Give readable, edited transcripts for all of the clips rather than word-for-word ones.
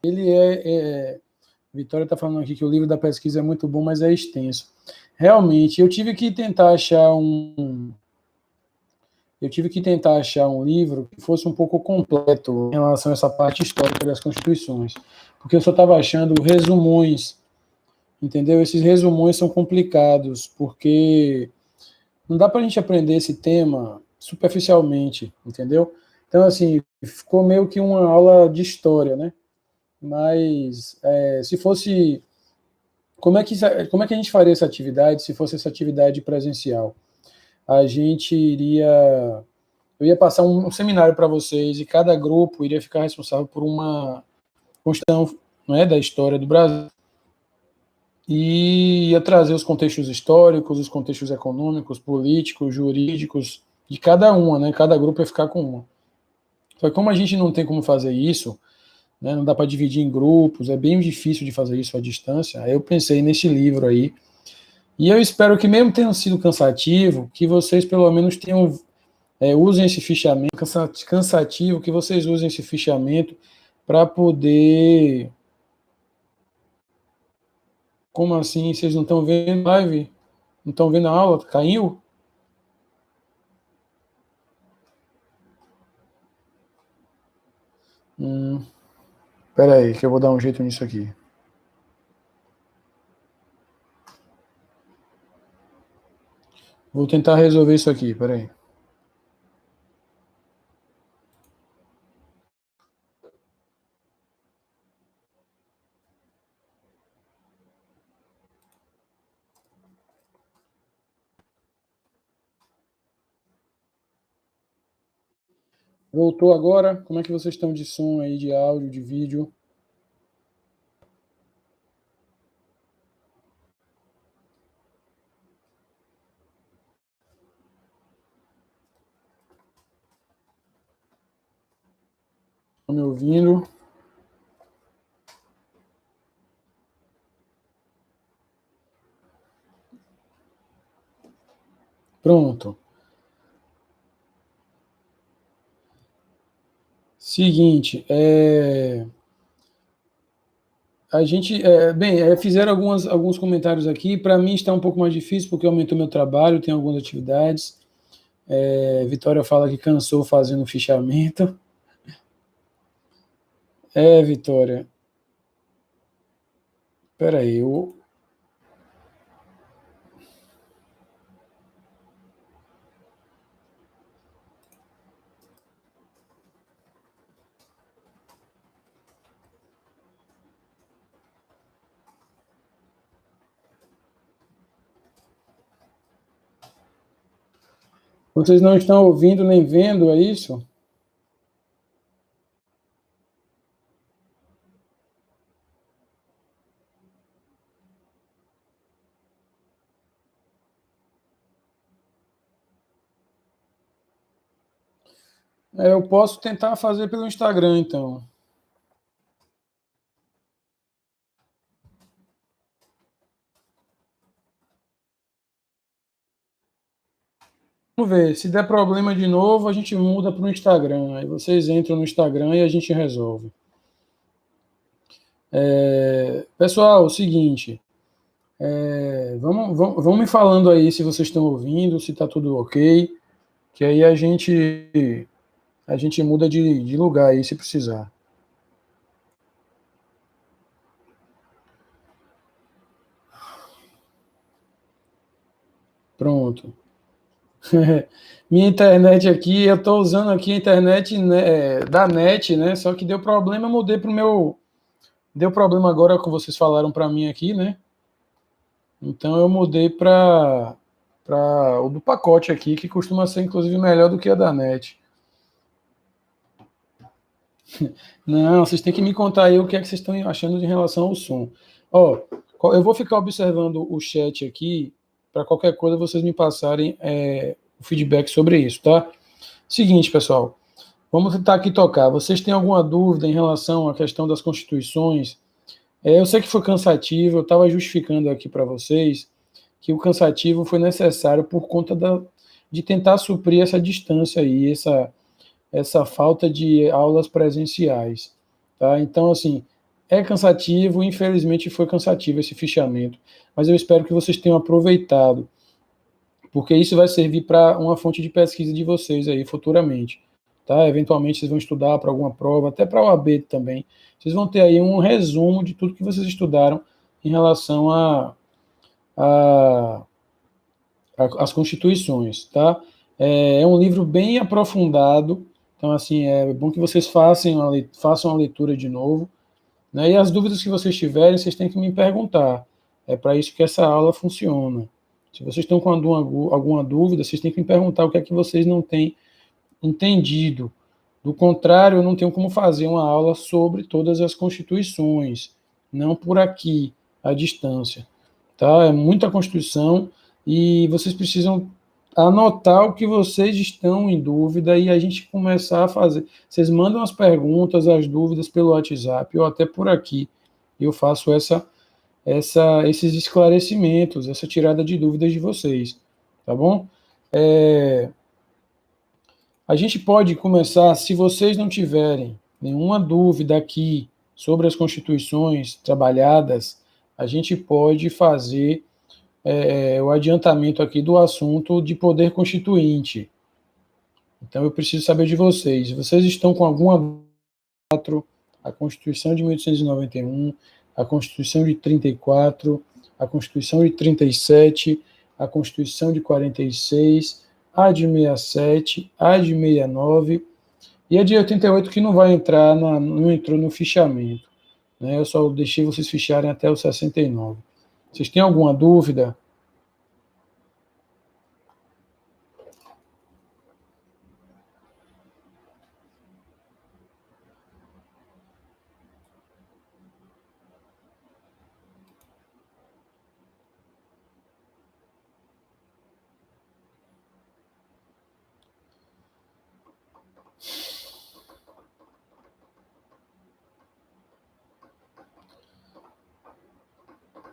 ele Vitória está falando aqui que o livro da pesquisa é muito bom, mas é extenso. Realmente, eu tive que tentar achar um livro que fosse um pouco completo em relação a essa parte histórica das constituições, porque eu só estava achando resumões, entendeu? Esses resumões são complicados, porque não dá para a gente aprender esse tema superficialmente, entendeu? Então, assim, ficou meio que uma aula de história, né? Mas, se fosse... como é que a gente faria essa atividade se fosse essa atividade presencial? A gente iria... Eu ia passar um seminário para vocês e cada grupo iria ficar responsável por uma questão, não é, da história do Brasil, e ia trazer os contextos históricos, os contextos econômicos, políticos, jurídicos, de cada uma, né? Cada grupo ia ficar com uma. Só que como a gente não tem como fazer isso, né, não dá para dividir em grupos, é bem difícil de fazer isso à distância, aí eu pensei nesse livro aí, e eu espero que mesmo tenha sido cansativo, que vocês pelo menos tenham, usem esse fichamento, cansativo, que vocês usem esse fichamento para poder... Como assim? Vocês não estão vendo live? Não estão vendo a aula? Caiu? Espera aí, que eu vou dar um jeito nisso aqui. Vou tentar resolver isso aqui, espera aí. Voltou agora? Como é que vocês estão de som aí, de áudio, de vídeo? Estão me ouvindo? Pronto. Seguinte, a gente, fizeram alguns comentários aqui. Para mim está um pouco mais difícil porque aumentou meu trabalho, tem algumas atividades. Vitória fala que cansou fazendo fichamento. Vitória. Espera aí, vocês não estão ouvindo nem vendo, é isso? Eu posso tentar fazer pelo Instagram, então. Vamos ver, se der problema de novo, a gente muda para o Instagram. Aí vocês entram no Instagram e a gente resolve. Pessoal, é o seguinte, vamos me falando aí se vocês estão ouvindo, se está tudo ok, que aí a gente muda de lugar aí se precisar. Pronto. Minha internet aqui, eu estou usando aqui a internet, né, da NET, né? Só que deu problema, eu mudei para o meu. Deu problema agora que vocês falaram para mim aqui, né? Então eu mudei para o do pacote aqui, que costuma ser inclusive melhor do que a da NET. Não, vocês têm que me contar aí o que é que vocês estão achando em relação ao som. Ó, eu vou ficar observando o chat aqui, para qualquer coisa vocês me passarem o feedback sobre isso, tá? Seguinte, pessoal, vamos tentar aqui tocar. Vocês têm alguma dúvida em relação à questão das constituições? Eu sei que foi cansativo, eu estava justificando aqui para vocês que o cansativo foi necessário por conta de tentar suprir essa distância aí, essa falta de aulas presenciais, tá? Então, assim, É cansativo, infelizmente foi cansativo esse fichamento, mas eu espero que vocês tenham aproveitado, porque isso vai servir para uma fonte de pesquisa de vocês aí futuramente, tá? Eventualmente vocês vão estudar para alguma prova, até para a OAB também. Vocês vão ter aí um resumo de tudo que vocês estudaram em relação às constituições, tá? É um livro bem aprofundado, então assim é bom que vocês façam a leitura de novo, né? E as dúvidas que vocês tiverem, vocês têm que me perguntar. É para isso que essa aula funciona. Se vocês estão com alguma dúvida, vocês têm que me perguntar o que é que vocês não têm entendido. Do contrário, eu não tenho como fazer uma aula sobre todas as constituições, não por aqui, à distância. Tá? É muita Constituição e vocês precisam anotar o que vocês estão em dúvida e a gente começar a fazer. Vocês mandam as perguntas, as dúvidas pelo WhatsApp ou até por aqui. Eu faço esses esclarecimentos, essa tirada de dúvidas de vocês, tá bom? A gente pode começar, se vocês não tiverem nenhuma dúvida aqui sobre as constituições trabalhadas, a gente pode fazer o adiantamento aqui do assunto de poder constituinte. Então, eu preciso saber de vocês. Vocês estão com alguma a Constituição de 1891, a Constituição de 34, a Constituição de 37, a Constituição de 46, a de 67, a de 69 e a de 88 que não vai entrar, não entrou no fichamento. Né? Eu só deixei vocês ficharem até o 69. Vocês têm alguma dúvida?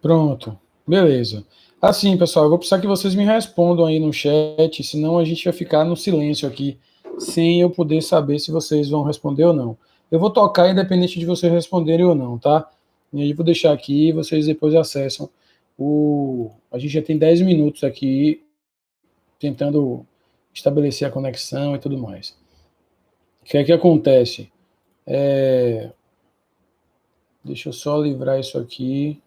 Pronto, beleza. Assim, pessoal, eu vou precisar que vocês me respondam aí no chat, senão a gente vai ficar no silêncio aqui, sem eu poder saber se vocês vão responder ou não. Eu vou tocar independente de vocês responderem ou não, tá? E aí vou deixar aqui, vocês depois acessam A gente já tem 10 minutos aqui tentando estabelecer a conexão e tudo mais. O que é que acontece? Deixa eu só livrar isso aqui.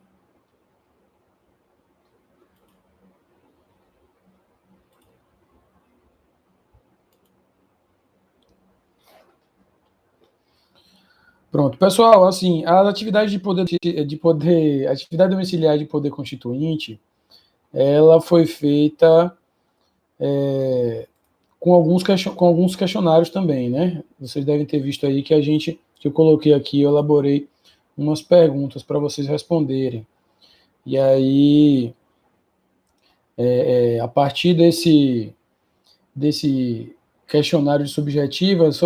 Pronto, pessoal, assim, as atividades atividade domiciliar de poder constituinte, ela foi feita com alguns questionários também, né? Vocês devem ter visto aí que eu coloquei aqui, eu elaborei umas perguntas para vocês responderem. E aí, a partir desse questionário de subjetivas,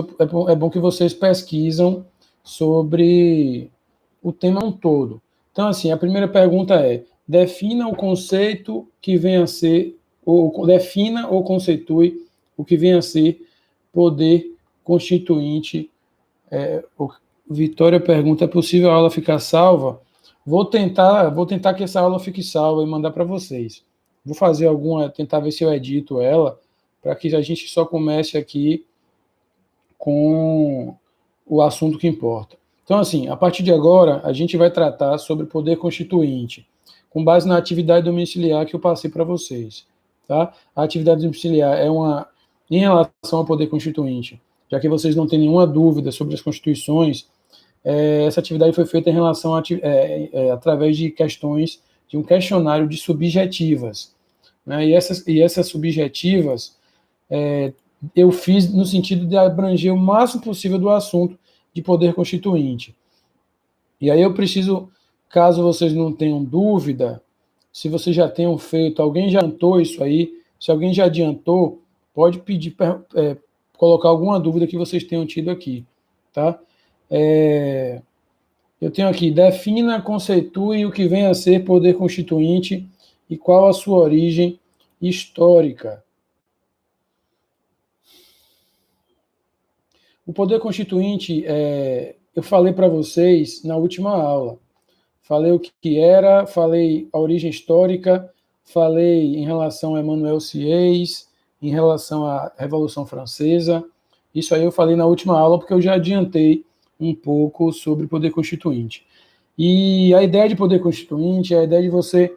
é bom que vocês pesquisam sobre o tema todo. Então, assim, a primeira pergunta é: defina o conceito que vem a ser, ou defina ou conceitue o que vem a ser poder constituinte. Vitória pergunta: é possível a aula ficar salva? Vou tentar que essa aula fique salva e mandar para vocês. Vou fazer tentar ver se eu edito ela, para que a gente só comece aqui com o assunto que importa. Então, assim, a partir de agora, a gente vai tratar sobre poder constituinte, com base na atividade domiciliar que eu passei para vocês. Tá? A atividade domiciliar em relação ao poder constituinte, já que vocês não têm nenhuma dúvida sobre as constituições, essa atividade foi feita em relação através de questões de um questionário de subjetivas. Né? E essas subjetivas eu fiz no sentido de abranger o máximo possível do assunto de poder constituinte. E aí eu preciso, caso vocês não tenham dúvida, se vocês já tenham feito, alguém já adiantou isso aí, se alguém já adiantou, pode pedir, colocar alguma dúvida que vocês tenham tido aqui, tá? Eu tenho aqui: defina, conceitue o que vem a ser poder constituinte e qual a sua origem histórica. O poder constituinte eu falei para vocês na última aula. Falei o que era, falei a origem histórica, falei em relação a Emmanuel Sieyès, em relação à Revolução Francesa. Isso aí eu falei na última aula, porque eu já adiantei um pouco sobre poder constituinte. E a ideia de poder constituinte é a ideia de você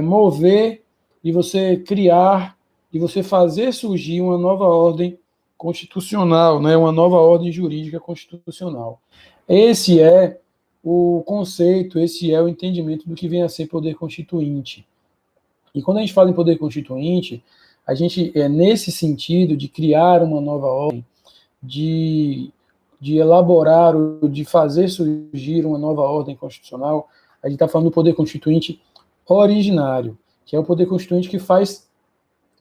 mover, de você criar, de você fazer surgir uma nova ordem constitucional, né, uma nova ordem jurídica constitucional. Esse é o conceito, esse é o entendimento do que vem a ser poder constituinte. E quando a gente fala em poder constituinte, a gente é nesse sentido de criar uma nova ordem, de elaborar, de fazer surgir uma nova ordem constitucional, a gente está falando do poder constituinte originário, que é o poder constituinte que faz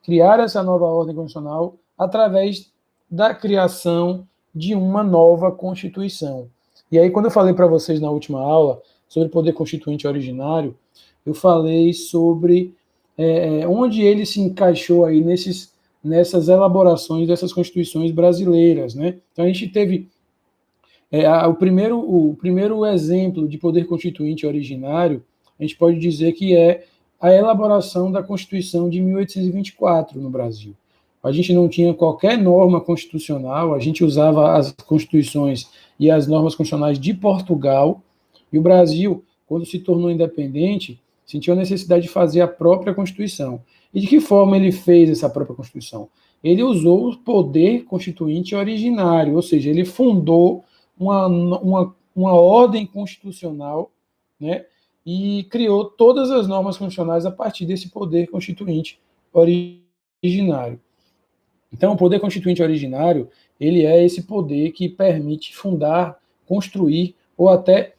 criar essa nova ordem constitucional através da criação de uma nova Constituição. E aí, quando eu falei para vocês na última aula sobre poder constituinte originário, eu falei sobre onde ele se encaixou aí nessas elaborações dessas constituições brasileiras, né? Então a gente teve o primeiro exemplo de poder constituinte originário, a gente pode dizer que é a elaboração da Constituição de 1824 no Brasil. A gente não tinha qualquer norma constitucional, a gente usava as constituições e as normas constitucionais de Portugal, e o Brasil, quando se tornou independente, sentiu a necessidade de fazer a própria Constituição. E de que forma ele fez essa própria Constituição? Ele usou o poder constituinte originário, ou seja, ele fundou uma ordem constitucional, né, e criou todas as normas constitucionais a partir desse poder constituinte originário. Então, o poder constituinte originário, ele é esse poder que permite fundar, construir ou até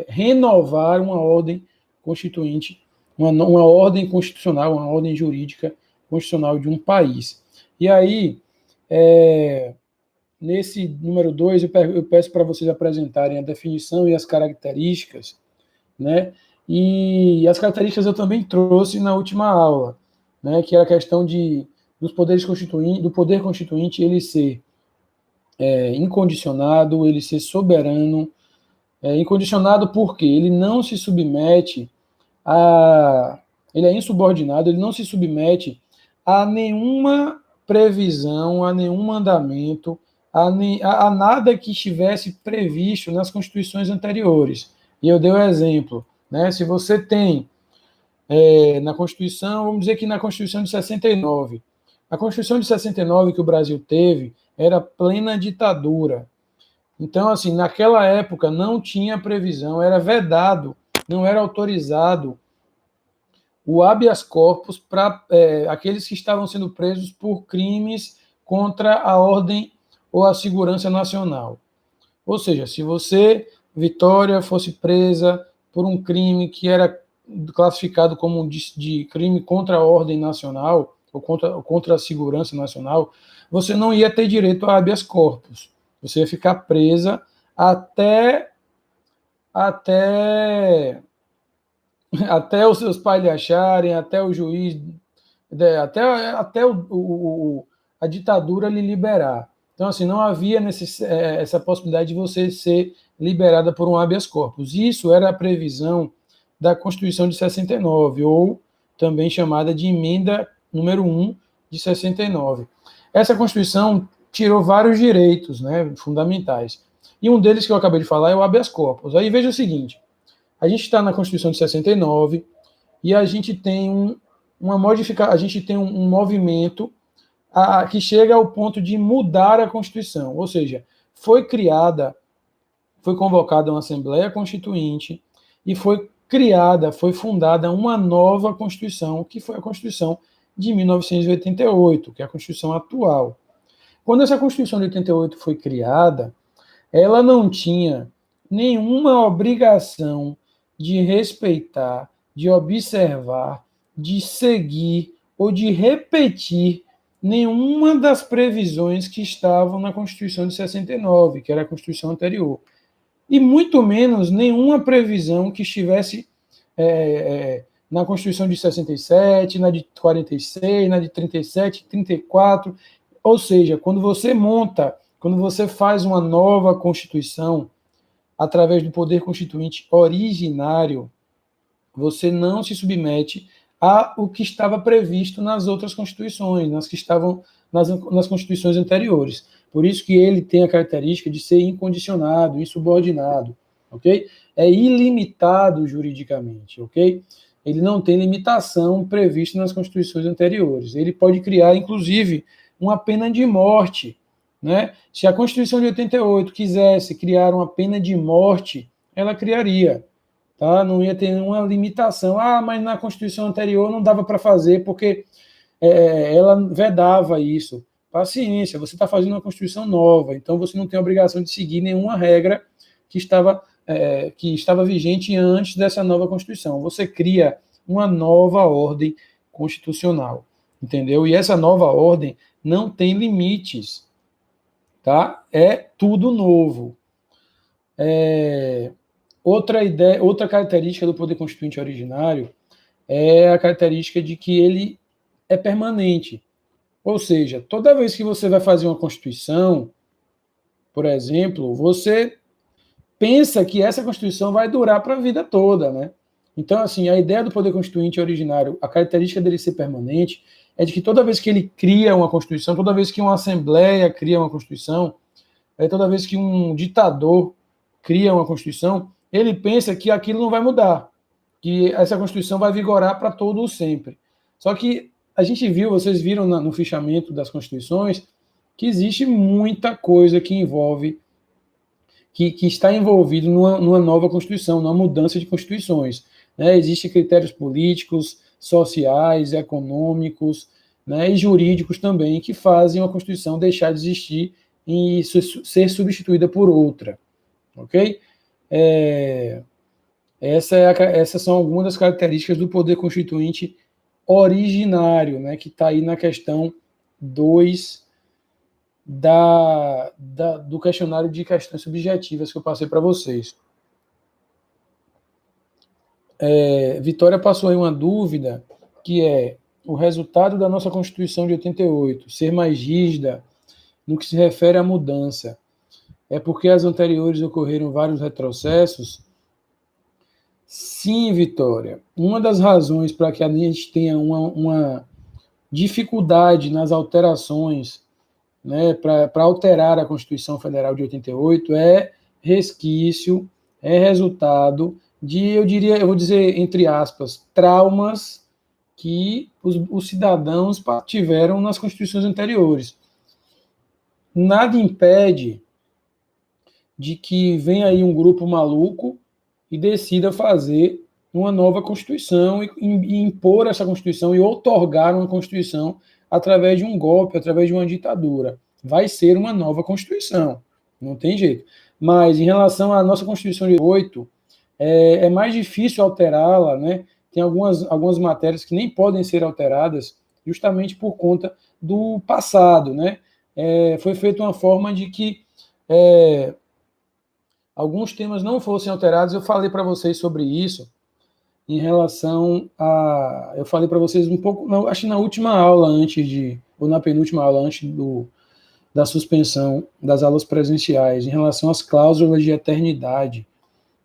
renovar uma ordem constituinte, uma ordem constitucional, uma ordem jurídica constitucional de um país. E aí, nesse número 2, eu peço para vocês apresentarem a definição e as características, né? E as características eu também trouxe na última aula, né? Que é a questão dos poderes constituintes, do poder constituinte ele ser incondicionado, ele ser soberano, incondicionado porque ele não se submete ele é insubordinado, ele não se submete a nenhuma previsão, a nenhum mandamento, a nada que estivesse previsto nas constituições anteriores. E eu dei o exemplo, né? Se você tem na Constituição, vamos dizer que na Constituição de 69, a Constituição de 69 que o Brasil teve era plena ditadura. Então, assim, naquela época não tinha previsão, era vedado, não era autorizado o habeas corpus para aqueles que estavam sendo presos por crimes contra a ordem ou a segurança nacional. Ou seja, se você, Vitória, fosse presa por um crime que era classificado como de crime contra a ordem nacional ou contra a segurança nacional, você não ia ter direito a habeas corpus. Você ia ficar presa até os seus pais lhe acharem, até o juiz, até a ditadura lhe liberar. Então, assim, não havia essa possibilidade de você ser liberada por um habeas corpus. Isso era a previsão da Constituição de 69, ou também chamada de Emenda número 1 de 69. Essa Constituição tirou vários direitos, né, fundamentais. E um deles que eu acabei de falar é o habeas corpus. Aí veja o seguinte, a gente está na Constituição de 69 e a gente tem um movimento que chega ao ponto de mudar a Constituição, ou seja, foi convocada uma Assembleia Constituinte e foi fundada uma nova Constituição, que foi a Constituição de 1988, que é a Constituição atual. Quando essa Constituição de 88 foi criada, ela não tinha nenhuma obrigação de respeitar, de observar, de seguir ou de repetir nenhuma das previsões que estavam na Constituição de 69, que era a Constituição anterior. E muito menos nenhuma previsão que estivesse na Constituição de 67, na de 46, na de 37, 34. Ou seja, quando você monta Quando você faz uma nova Constituição, através do poder constituinte originário, você não se submete ao que estava previsto nas outras constituições, nas que estavam nas constituições anteriores. Por isso que ele tem a característica de ser incondicionado, insubordinado, ok? É ilimitado juridicamente, ok? Ele não tem limitação prevista nas constituições anteriores. Ele pode criar, inclusive, uma pena de morte, né? Se a Constituição de 88 quisesse criar uma pena de morte, ela criaria, tá? Não ia ter nenhuma limitação. Ah, mas na Constituição anterior não dava para fazer porque ela vedava isso. Paciência, você está fazendo uma Constituição nova, então você não tem a obrigação de seguir nenhuma regra que estava vigente antes dessa nova Constituição. Você cria uma nova ordem constitucional, entendeu? E essa nova ordem não tem limites, tá? É tudo novo. Outra característica do poder constituinte originário é a característica de que ele é permanente. Ou seja, toda vez que você vai fazer uma Constituição, por exemplo, você pensa que essa Constituição vai durar para a vida toda, né? Então, assim, a ideia do poder constituinte originário, a característica dele ser permanente, é de que toda vez que ele cria uma Constituição, toda vez que uma Assembleia cria uma Constituição, toda vez que um ditador cria uma Constituição, ele pensa que aquilo não vai mudar, que essa Constituição vai vigorar para todo o sempre. Só que a gente viu, vocês viram no fichamento das Constituições, que existe muita coisa que envolve, que está envolvido numa nova Constituição, numa mudança de Constituições. Né? Existem critérios políticos, sociais, econômicos, né, e jurídicos também, que fazem uma Constituição deixar de existir e ser substituída por outra. Ok? Essas são algumas das características do poder constituinte originário, né, que está aí na questão 2 do questionário de questões subjetivas que eu passei para vocês. Vitória passou aí uma dúvida, que é o resultado da nossa Constituição de 88 ser mais rígida no que se refere à mudança. É porque as anteriores ocorreram vários retrocessos? Sim, Vitória. Uma das razões para que a gente tenha uma dificuldade nas alterações, né, para alterar a Constituição Federal de 88 é resquício, é resultado de, eu vou dizer, entre aspas, traumas que os cidadãos tiveram nas constituições anteriores. Nada impede de que venha aí um grupo maluco e decida fazer uma nova Constituição e impor essa Constituição e outorgar uma Constituição através de um golpe, através de uma ditadura. Vai ser uma nova Constituição, não tem jeito. Mas em relação à nossa Constituição de 8, é mais difícil alterá-la, né? Tem algumas matérias que nem podem ser alteradas justamente por conta do passado, né? Foi feita uma forma de que alguns temas não fossem alterados. Eu falei para vocês sobre isso em relação a... Eu falei para vocês um pouco, não, acho que na última aula ou na penúltima aula antes da suspensão das aulas presenciais, em relação às cláusulas de eternidade,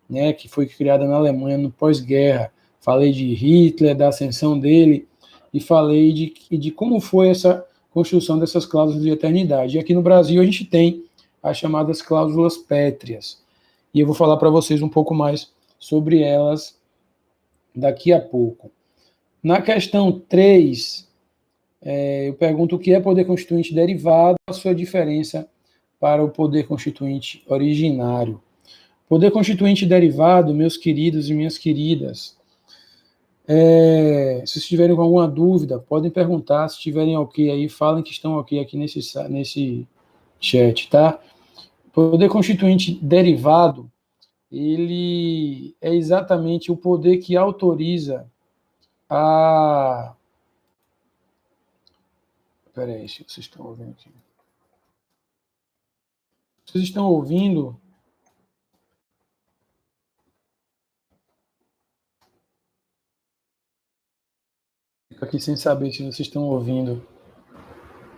né, que foi criada na Alemanha no pós-guerra. Falei de Hitler, da ascensão dele, e falei de como foi essa construção dessas cláusulas de eternidade. E aqui no Brasil a gente tem as chamadas cláusulas pétreas. E eu vou falar para vocês um pouco mais sobre elas daqui a pouco. Na questão 3, eu pergunto o que é poder constituinte derivado, a sua diferença para o poder constituinte originário. Poder constituinte derivado, meus queridos e minhas queridas, se vocês tiverem alguma dúvida, podem perguntar. Se tiverem ok aí, falem que estão ok aqui nesse chat, tá? Poder constituinte derivado, ele é exatamente o poder que autoriza a... Peraí, se vocês estão ouvindo aqui. Vocês estão ouvindo? Fico aqui sem saber se vocês estão ouvindo.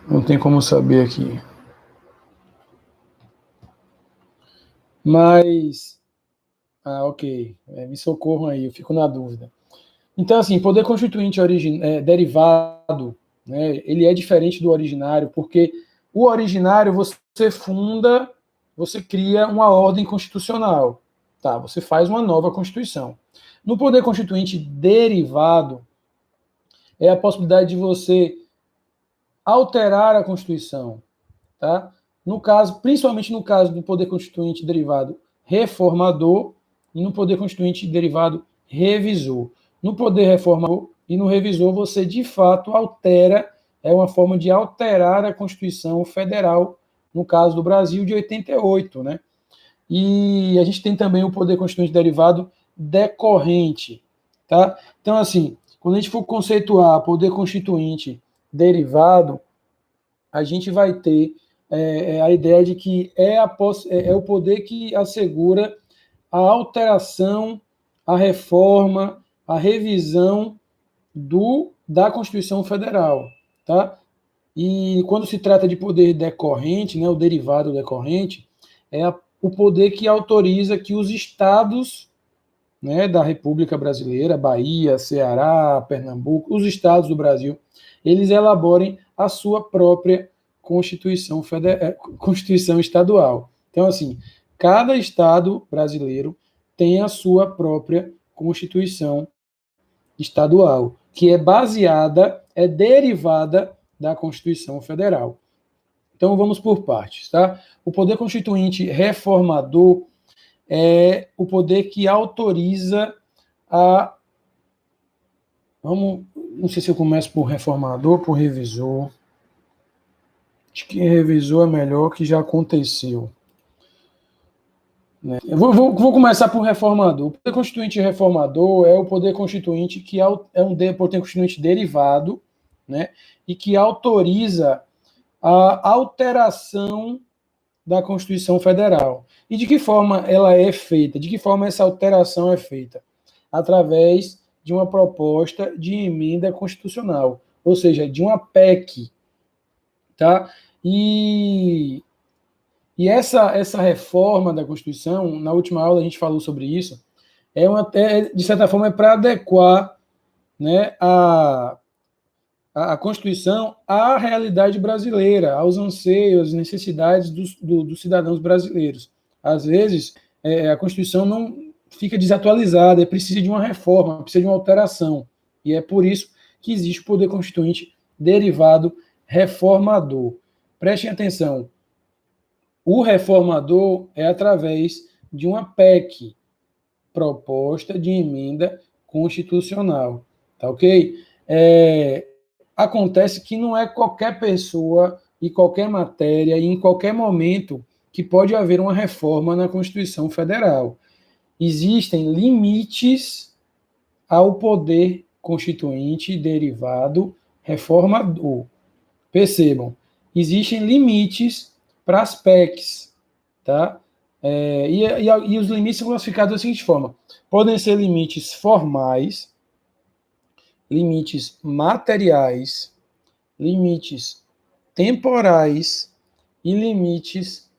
Não tem como saber aqui. Mas, ok, me socorram aí, eu fico na dúvida. Então, assim, poder constituinte derivado, né, ele é diferente do originário, porque o originário você funda, você cria uma ordem constitucional, tá? Você faz uma nova Constituição. No poder constituinte derivado, é a possibilidade de você alterar a Constituição, tá? No caso, principalmente no caso do poder constituinte derivado reformador e no poder constituinte derivado revisor. No poder reformador e no revisor, você de fato altera, é uma forma de alterar a Constituição Federal, no caso do Brasil, de 88, né? E a gente tem também o poder constituinte derivado decorrente, tá? Então, assim, quando a gente for conceituar poder constituinte derivado, a gente vai ter a ideia de que é o poder que assegura a alteração, a reforma, a revisão da Constituição Federal, tá? E quando se trata de poder decorrente, né, o derivado decorrente, o poder que autoriza que os estados, né, da República Brasileira, Bahia, Ceará, Pernambuco, os estados do Brasil, eles elaborem a sua própria Constituição estadual. Então, assim, cada estado brasileiro tem a sua própria Constituição estadual, que é derivada da Constituição Federal. Então, vamos por partes, tá? O poder constituinte reformador é o poder que autoriza não sei se eu começo por reformador ou por revisor. Acho que revisor é melhor, que já aconteceu. Né? Eu vou começar por reformador. O poder constituinte reformador é o poder constituinte que é um poder constituinte derivado, né? E que autoriza a alteração da Constituição Federal. E de que forma ela é feita? De que forma essa alteração é feita? Através de uma proposta de emenda constitucional, ou seja, de uma PEC, tá? E essa reforma da Constituição, na última aula a gente falou sobre isso, de certa forma é para adequar, né, a Constituição à realidade brasileira, aos anseios, às necessidades dos cidadãos brasileiros. Às vezes, a Constituição não fica desatualizada, precisa de uma reforma, precisa de uma alteração. E é por isso que existe o poder constituinte derivado reformador. Prestem atenção, o reformador é através de uma PEC, proposta de emenda constitucional, tá ok? Acontece que não é qualquer pessoa e qualquer matéria e em qualquer momento que pode haver uma reforma na Constituição Federal. Existem limites ao poder constituinte derivado reformador. Percebam, existem limites para as PECs, tá? E os limites são classificados da seguinte forma: podem ser limites formais, limites materiais, limites temporais e limites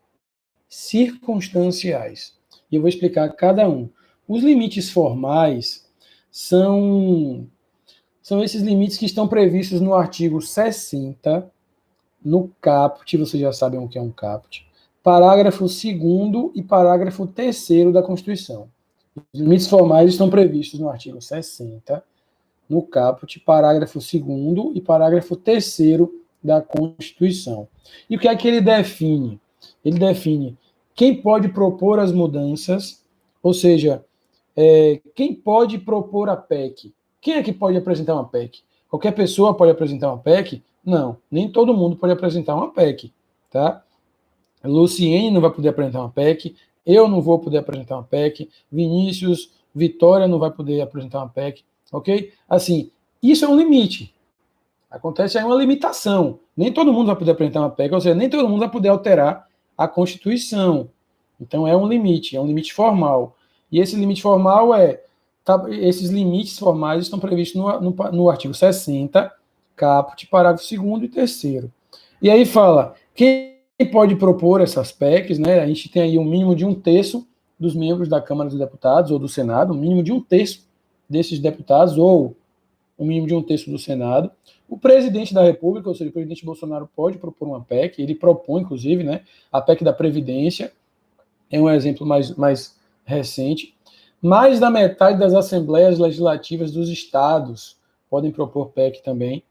circunstanciais. E eu vou explicar cada um. Os limites formais são esses limites que estão previstos no artigo 60, no caput, vocês já sabem o que é um caput, parágrafo 2º e parágrafo 3º da Constituição. Os limites formais estão previstos no artigo 60, no caput, parágrafo 2º e parágrafo 3º da Constituição. E o que é que ele define? Ele define quem pode propor as mudanças, ou seja, quem pode propor a PEC. Quem é que pode apresentar uma PEC? Qualquer pessoa pode apresentar uma PEC? Não, nem todo mundo pode apresentar uma PEC, tá? Luciene não vai poder apresentar uma PEC, eu não vou poder apresentar uma PEC, Vinícius, Vitória não vai poder apresentar uma PEC, ok? Assim, isso é um limite. Acontece aí uma limitação. Nem todo mundo vai poder apresentar uma PEC, ou seja, nem todo mundo vai poder alterar a Constituição. Então é um limite formal. E esse limite formal esses limites formais estão previstos no artigo 60, caput, parágrafo 2º e 3º. E aí fala, quem pode propor essas PECs, né? A gente tem aí um mínimo de 1/3 dos membros da Câmara dos Deputados ou do Senado, um mínimo de 1/3 desses deputados ou um mínimo de 1/3 do Senado. O presidente da República, ou seja, o presidente Bolsonaro pode propor uma PEC, ele propõe, inclusive, né, a PEC da Previdência, é um exemplo mais recente. Mais da metade das assembleias legislativas dos estados podem propor PEC também,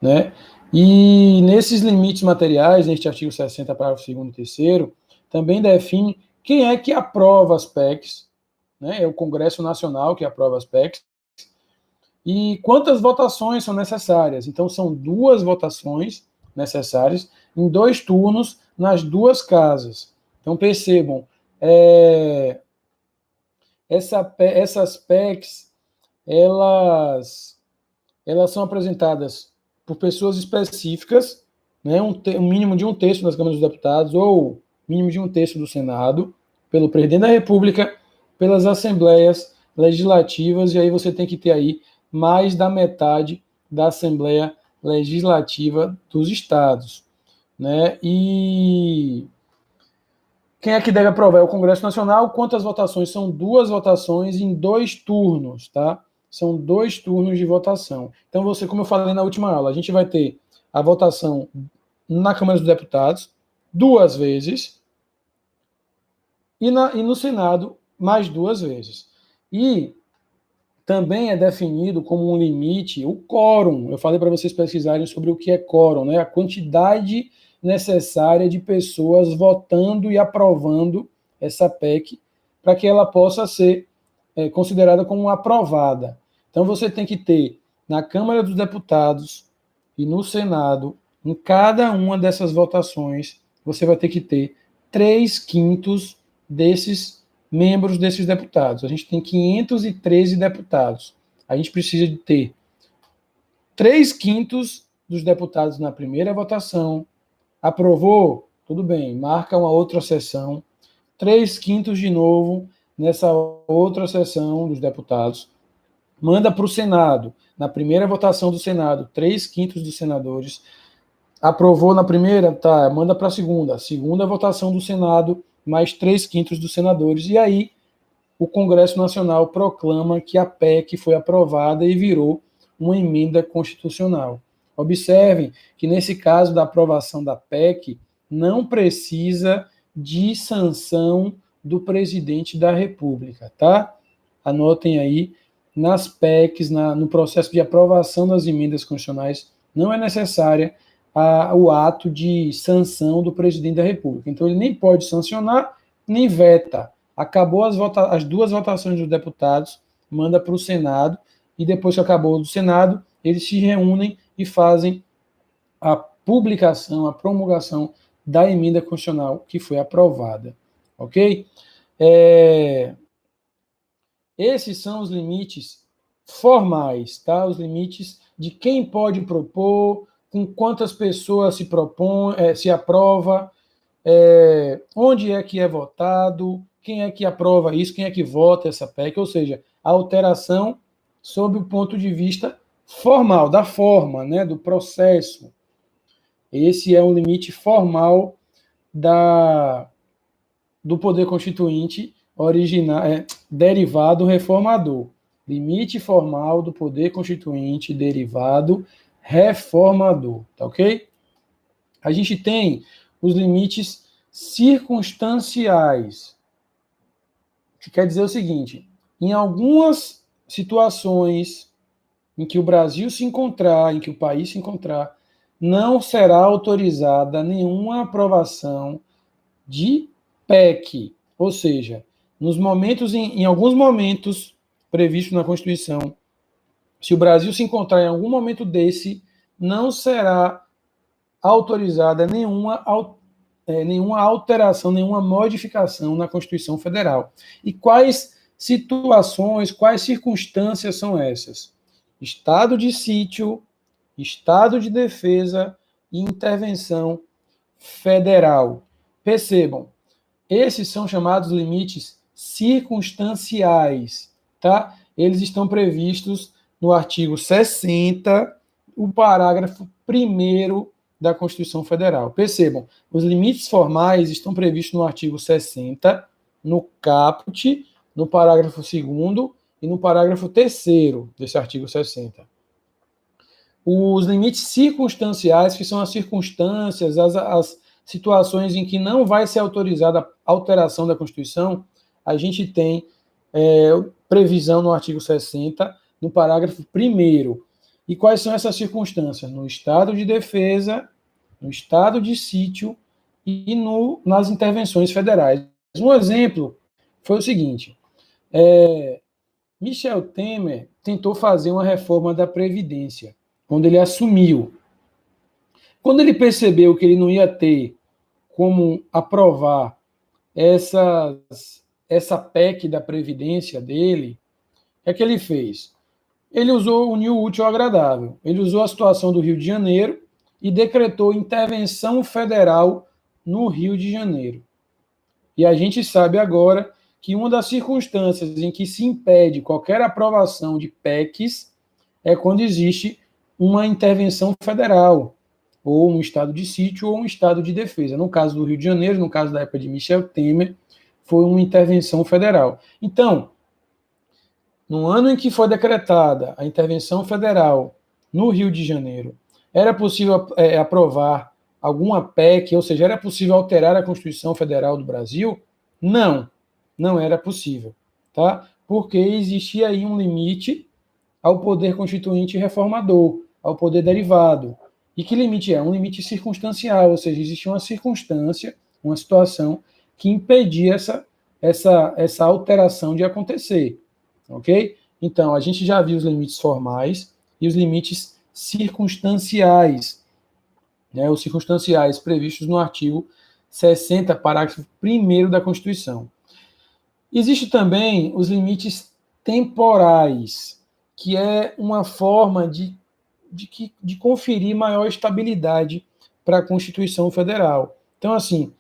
né? E nesses limites materiais, neste artigo 60, parágrafo 2º e 3º, também define quem é que aprova as PECs, né? É o Congresso Nacional que aprova as PECs, e quantas votações são necessárias. Então, são 2 votações necessárias em 2 turnos nas 2 casas. Então, percebam, essas PECs, elas são apresentadas por pessoas específicas, né, um mínimo de 1/3 das câmaras dos deputados ou mínimo de 1/3 do Senado, pelo presidente da República, pelas assembleias legislativas, e aí você tem que ter aí mais da metade da Assembleia Legislativa dos estados, né? E quem é que deve aprovar? É o Congresso Nacional. Quantas votações? São 2 votações em 2 turnos, tá? São 2 turnos de votação. Então, você, como eu falei na última aula, a gente vai ter a votação na Câmara dos Deputados 2 vezes e no Senado mais 2 vezes. E também é definido como um limite o quórum. Eu falei para vocês pesquisarem sobre o que é quórum, né? A quantidade necessária de pessoas votando e aprovando essa PEC para que ela possa ser considerada como aprovada. Então, você tem que ter na Câmara dos Deputados e no Senado, em cada uma dessas votações, você vai ter que ter 3/5 desses membros desses deputados. A gente tem 513 deputados. A gente precisa de ter 3/5 dos deputados na primeira votação. Aprovou? Tudo bem, marca uma outra sessão. 3/5 de novo nessa outra sessão dos deputados. Manda para o Senado. Na primeira votação do Senado, 3/5 dos senadores. Aprovou na primeira? Tá, manda para a segunda. Segunda votação do Senado, mais 3/5 dos senadores. E aí, o Congresso Nacional proclama que a PEC foi aprovada e virou uma emenda constitucional. Observem que, nesse caso da aprovação da PEC, não precisa de sanção do presidente da República, tá? Anotem aí, nas PECs, no processo de aprovação das emendas constitucionais, não é necessária o ato de sanção do presidente da República. Então, ele nem pode sancionar, nem veta. Acabou as 2 votações dos deputados, manda para o Senado, e depois que acabou do Senado, eles se reúnem e fazem a publicação, a promulgação da emenda constitucional que foi aprovada. Ok? Esses são os limites formais, tá? Os limites de quem pode propor, com quantas pessoas se aprova, onde é que é votado, quem é que aprova isso, quem é que vota essa PEC, ou seja, a alteração sob o ponto de vista formal, da forma, né, do processo. Esse é um limite formal do poder constituinte derivado reformador. Limite formal do poder constituinte derivado reformador, tá ok? A gente tem os limites circunstanciais, que quer dizer o seguinte: em algumas situações em que o Brasil se encontrar, em que o país se encontrar, não será autorizada nenhuma aprovação de PEC, ou seja, em alguns momentos previstos na Constituição, se o Brasil se encontrar em algum momento desse, não será autorizada nenhuma alteração, nenhuma modificação na Constituição Federal. E quais situações, quais circunstâncias são essas? Estado de sítio, estado de defesa e intervenção federal. Percebam, esses são chamados limites circunstanciais, tá? Eles estão previstos no artigo 60, o parágrafo 1º da Constituição Federal. Percebam, os limites formais estão previstos no artigo 60, no caput, no parágrafo 2º e no parágrafo 3º desse artigo 60. Os limites circunstanciais, que são as circunstâncias, as situações em que não vai ser autorizada a alteração da Constituição, a gente tem previsão no artigo 60, no parágrafo 1º. E quais são essas circunstâncias? No estado de defesa, no estado de sítio e nas intervenções federais. Um exemplo foi o seguinte: Michel Temer tentou fazer uma reforma da Previdência, quando ele assumiu. Quando ele percebeu que ele não ia ter como aprovar essa PEC da Previdência dele, o que ele fez? Ele usou o unir útil ao agradável. Ele usou a situação do Rio de Janeiro e decretou intervenção federal no Rio de Janeiro. E a gente sabe agora que uma das circunstâncias em que se impede qualquer aprovação de PECs é quando existe uma intervenção federal, ou um estado de sítio, ou um estado de defesa. No caso do Rio de Janeiro, no caso da época de Michel Temer, foi uma intervenção federal. Então, no ano em que foi decretada a intervenção federal no Rio de Janeiro, era possível aprovar alguma PEC, ou seja, era possível alterar a Constituição Federal do Brasil? Não, não era possível, tá? Porque existia aí um limite ao poder constituinte reformador, ao poder derivado. E que limite é? Um limite circunstancial, ou seja, existia uma circunstância, uma situação que impedia essa alteração de acontecer, ok? Então, a gente já viu os limites formais e os limites circunstanciais, né? Os circunstanciais previstos no artigo 60, parágrafo 1º da Constituição. Existe também os limites temporais, que é uma forma de conferir maior estabilidade para a Constituição Federal. Então, assim,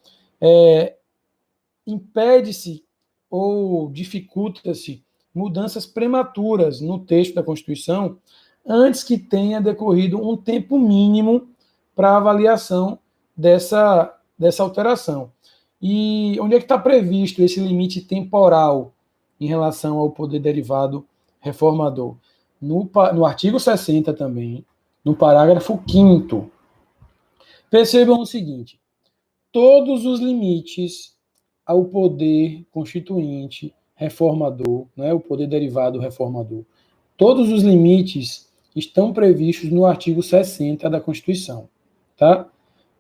impede-se ou dificulta-se mudanças prematuras no texto da Constituição antes que tenha decorrido um tempo mínimo para avaliação dessa alteração. E onde é que está previsto esse limite temporal em relação ao poder derivado reformador? No artigo 60 também, no parágrafo 5º. Percebam o seguinte: todos os limites ao poder constituinte reformador, né, o poder derivado reformador, todos os limites estão previstos no artigo 60 da Constituição. Tá?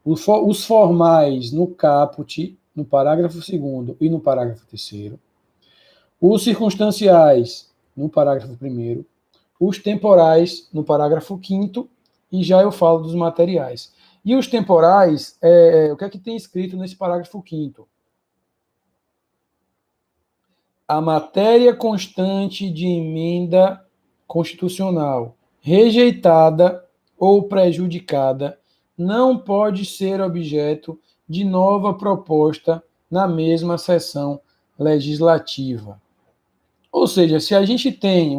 Os formais no caput, no parágrafo 2º e no parágrafo 3º. Os circunstanciais no parágrafo 1º. Os temporais no parágrafo 5º, e já eu falo dos materiais. E os temporais, o que é que tem escrito nesse parágrafo 5º? A matéria constante de emenda constitucional rejeitada ou prejudicada não pode ser objeto de nova proposta na mesma sessão legislativa. Ou seja, se a gente tem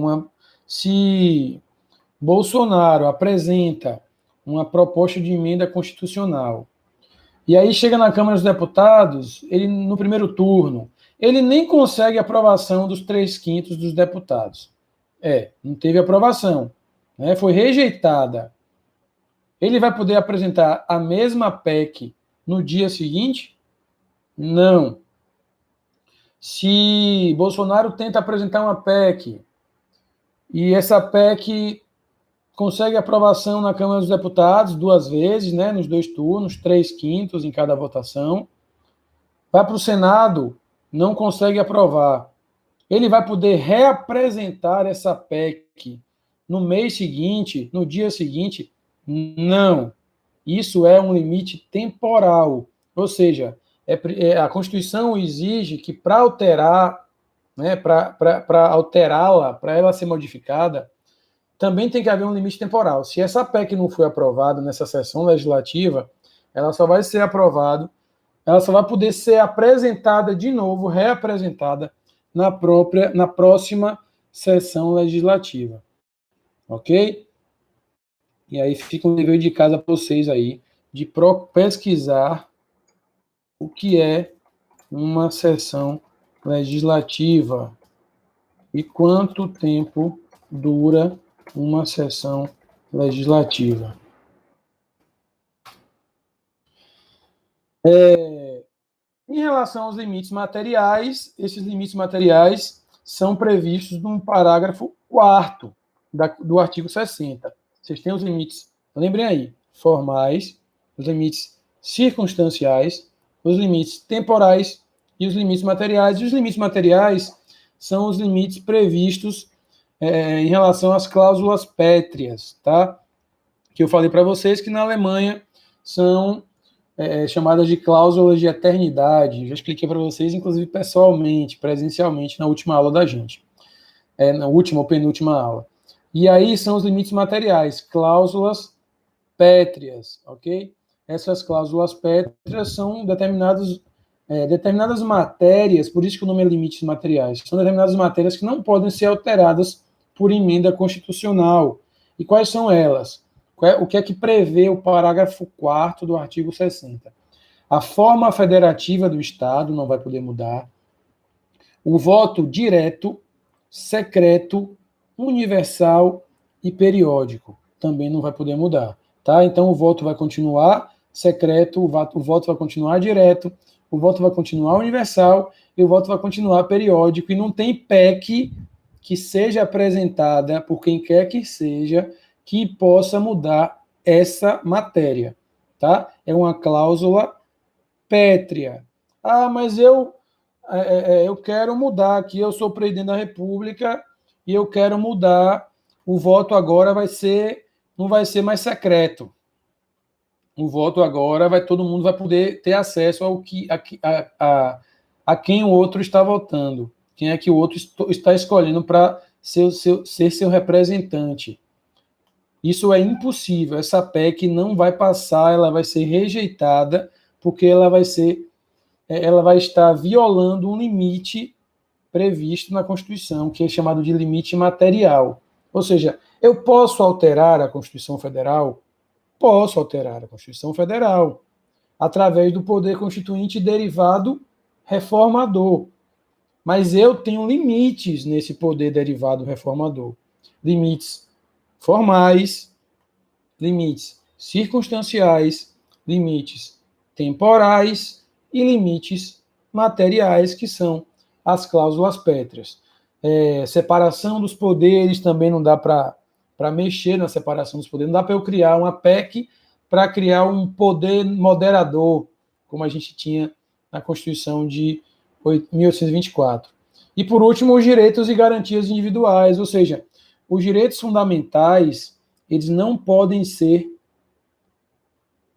se Bolsonaro apresenta uma proposta de emenda constitucional e aí chega na Câmara dos Deputados, ele no primeiro turno, ele nem consegue aprovação dos 3/5 dos deputados. Não teve aprovação, né? Foi rejeitada. Ele vai poder apresentar a mesma PEC no dia seguinte? Não. Se Bolsonaro tenta apresentar uma PEC e essa PEC consegue aprovação na Câmara dos Deputados 2 vezes, né, nos 2 turnos, 3/5 em cada votação, vai para o Senado, não consegue aprovar. Ele vai poder reapresentar essa PEC no mês seguinte, no dia seguinte? Não. Isso é um limite temporal. Ou seja, a Constituição exige que para alterar, né, para alterá-la, para ela ser modificada, também tem que haver um limite temporal. Se essa PEC não foi aprovada nessa sessão legislativa, ela só vai ser aprovada, ela só vai poder ser apresentada de novo, reapresentada na próxima sessão legislativa. Ok? E aí fica um dever de casa para vocês aí, de pesquisar o que é uma sessão legislativa e quanto tempo dura uma sessão legislativa. Em relação aos limites materiais, esses limites materiais são previstos no parágrafo 4º do artigo 60. Vocês têm os limites, lembrem aí, formais, os limites circunstanciais, os limites temporais e os limites materiais. E os limites materiais são os limites previstos em relação às cláusulas pétreas, tá? Que eu falei para vocês que na Alemanha são chamadas de cláusulas de eternidade. Já expliquei para vocês, inclusive pessoalmente, presencialmente, na última aula da gente. Na última ou penúltima aula. E aí são os limites materiais, cláusulas pétreas, ok? Essas cláusulas pétreas são determinadas matérias, por isso que o nome é limites materiais, são determinadas matérias que não podem ser alteradas por emenda constitucional. E quais são elas? O que é que prevê o parágrafo 4º do artigo 60? A forma federativa do Estado não vai poder mudar. O voto direto, secreto, universal e periódico também não vai poder mudar. Tá? Então, o voto vai continuar secreto, o voto vai continuar direto, o voto vai continuar universal e o voto vai continuar periódico. E não tem PEC que seja apresentada por quem quer que seja que possa mudar essa matéria, tá? É uma cláusula pétrea. Ah, mas eu quero mudar aqui, eu sou presidente da República e eu quero mudar, o voto agora não vai ser mais secreto. O voto agora todo mundo vai poder ter acesso a quem o outro está votando, quem é que o outro está escolhendo para ser seu representante. Isso é impossível. Essa PEC não vai passar, ela vai ser rejeitada, porque ela vai estar violando um limite previsto na Constituição, que é chamado de limite material. Ou seja, eu posso alterar a Constituição Federal? Posso alterar a Constituição Federal, através do poder constituinte derivado reformador. Mas eu tenho limites nesse poder derivado reformador. Limites formais, limites circunstanciais, limites temporais e limites materiais, que são as cláusulas pétreas. Separação dos poderes também não dá para mexer na separação dos poderes, não dá para eu criar uma PEC para criar um poder moderador, como a gente tinha na Constituição de 1824. E, por último, os direitos e garantias individuais, ou seja, os direitos fundamentais, eles não podem ser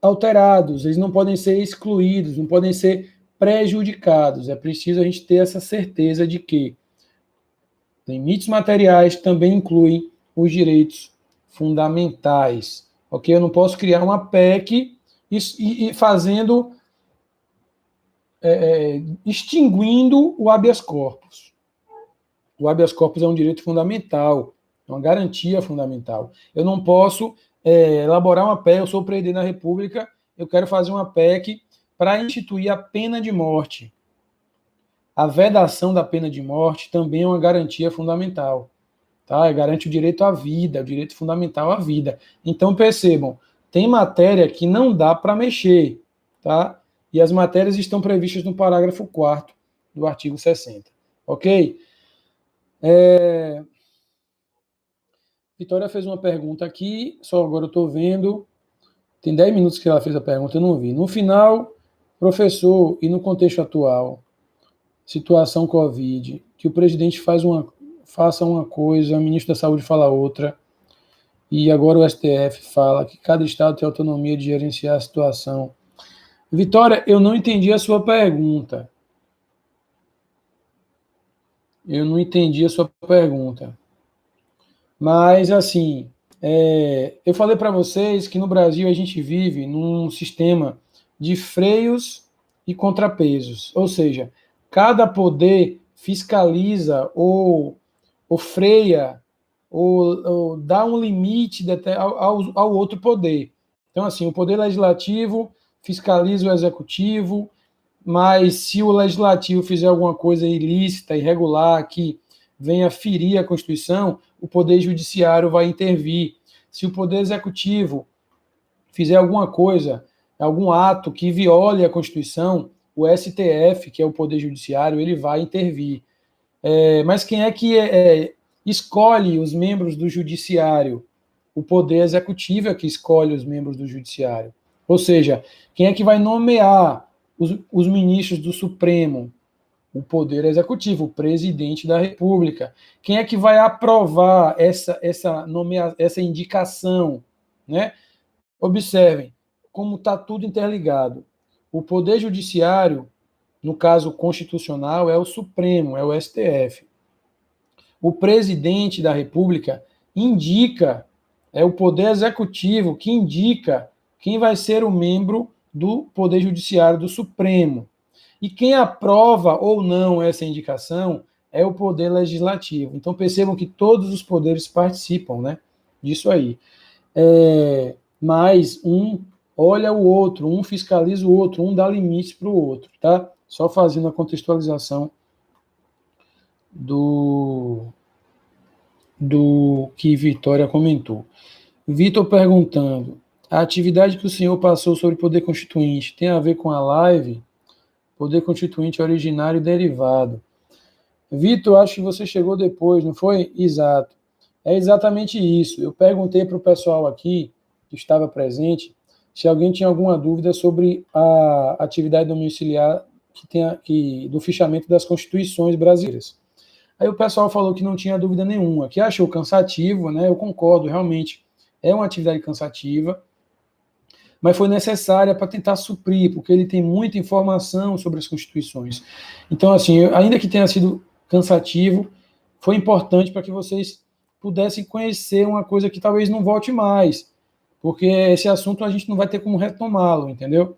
alterados, eles não podem ser excluídos, não podem ser prejudicados. É preciso a gente ter essa certeza de que limites materiais também incluem os direitos fundamentais. Ok? Eu não posso criar uma PEC e fazendo, extinguindo o habeas corpus. O habeas corpus é um direito fundamental, é uma garantia fundamental. Eu não posso elaborar uma PEC, eu sou o presidente da República, eu quero fazer uma PEC para instituir a pena de morte. A vedação da pena de morte também é uma garantia fundamental. Tá? Garante o direito à vida, o direito fundamental à vida. Então, percebam, tem matéria que não dá para mexer, tá? E as matérias estão previstas no parágrafo 4º do artigo 60. Ok? Vitória fez uma pergunta aqui, só agora eu estou vendo. Tem 10 minutos que ela fez a pergunta, eu não vi. No final, professor, e no contexto atual, situação Covid, que o presidente faça uma coisa, o ministro da Saúde fala outra, e agora o STF fala que cada estado tem autonomia de gerenciar a situação. Vitória, eu não entendi a sua pergunta. Mas, assim, eu falei para vocês que no Brasil a gente vive num sistema de freios e contrapesos. Ou seja, cada poder fiscaliza ou freia ou dá um limite ao outro poder. Então, assim, o Poder Legislativo fiscaliza o Executivo, mas se o Legislativo fizer alguma coisa ilícita, irregular, que venha ferir a Constituição, o Poder Judiciário vai intervir. Se o Poder Executivo fizer alguma coisa, algum ato que viole a Constituição, o STF, que é o Poder Judiciário, ele vai intervir. Mas quem é que escolhe os membros do Judiciário? O Poder Executivo é que escolhe os membros do Judiciário. Ou seja, quem é que vai nomear os ministros do Supremo? O Poder Executivo, o Presidente da República. Quem é que vai aprovar essa indicação? Né? Observem como está tudo interligado. O Poder Judiciário, no caso constitucional, é o Supremo, é o STF. O Presidente da República indica, é o Poder Executivo que indica quem vai ser o membro do Poder Judiciário do Supremo. E quem aprova ou não essa indicação é o Poder Legislativo. Então percebam que todos os poderes participam, né, disso aí. Mas um olha o outro, um fiscaliza o outro, um dá limites para o outro, tá? Só fazendo a contextualização do que Vitória comentou. Vitor perguntando, a atividade que o senhor passou sobre poder constituinte tem a ver com a live? Poder constituinte originário e derivado. Vitor, acho que você chegou depois, não foi? Exato. É exatamente isso. Eu perguntei para o pessoal aqui, que estava presente, se alguém tinha alguma dúvida sobre a atividade domiciliar do fichamento das constituições brasileiras. Aí o pessoal falou que não tinha dúvida nenhuma, que achou cansativo, né? Eu concordo, realmente é uma atividade cansativa, mas foi necessária para tentar suprir, porque ele tem muita informação sobre as constituições. Então, assim, ainda que tenha sido cansativo, foi importante para que vocês pudessem conhecer uma coisa que talvez não volte mais, porque esse assunto a gente não vai ter como retomá-lo, entendeu?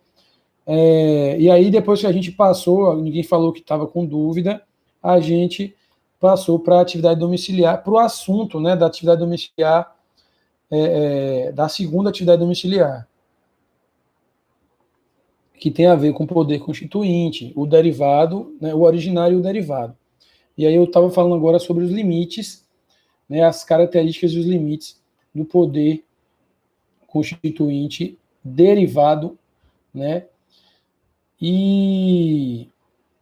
E aí, depois que a gente passou, ninguém falou que estava com dúvida, a gente passou para a atividade domiciliar, para o assunto, né, da atividade domiciliar, da segunda atividade domiciliar, que tem a ver com o poder constituinte, o derivado, né, o originário e o derivado. E aí eu estava falando agora sobre os limites, né, as características e os limites do poder constituinte derivado, né, e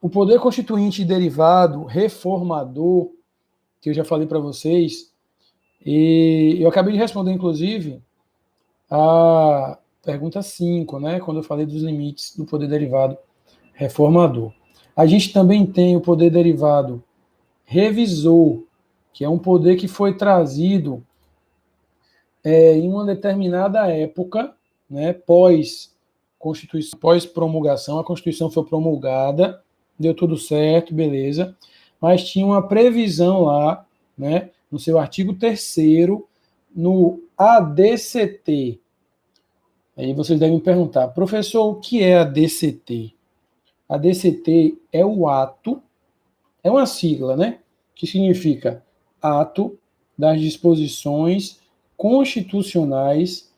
o poder constituinte derivado, reformador, que eu já falei para vocês, e eu acabei de responder, inclusive, a pergunta 5, né, quando eu falei dos limites do poder derivado reformador. A gente também tem o poder derivado revisor, que é um poder que foi trazido em uma determinada época, né, pós-Constituição, pós-promulgação, a Constituição foi promulgada, deu tudo certo, beleza, mas tinha uma previsão lá, né, no seu artigo 3º, no ADCT. Aí vocês devem perguntar, professor, o que é ADCT? ADCT é o ato, é uma sigla, né, que significa Ato das Disposições Constitucionais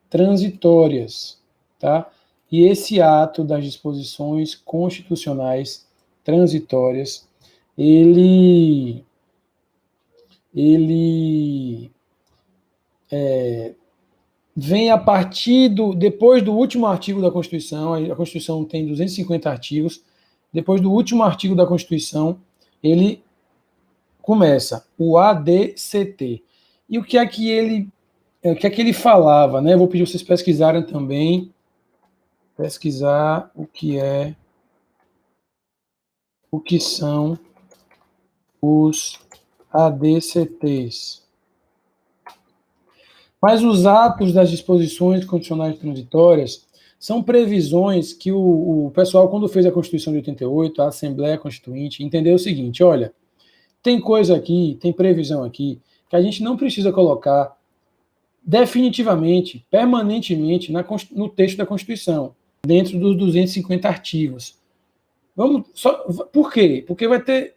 Transitórias, tá? E esse ato das disposições constitucionais transitórias, ele vem a partir depois do último artigo da Constituição. A Constituição tem 250 artigos, depois do último artigo da Constituição, ele começa, o ADCT. E o que é que ele falava, né? Eu vou pedir vocês pesquisarem também, pesquisar o que são os ADCTs. Mas os atos das disposições constitucionais transitórias são previsões que o pessoal, quando fez a Constituição de 88, a Assembleia Constituinte, entendeu o seguinte, olha, tem coisa aqui, tem previsão aqui, que a gente não precisa colocar definitivamente, permanentemente, no texto da Constituição, dentro dos 250 artigos. Por quê? Porque vai ter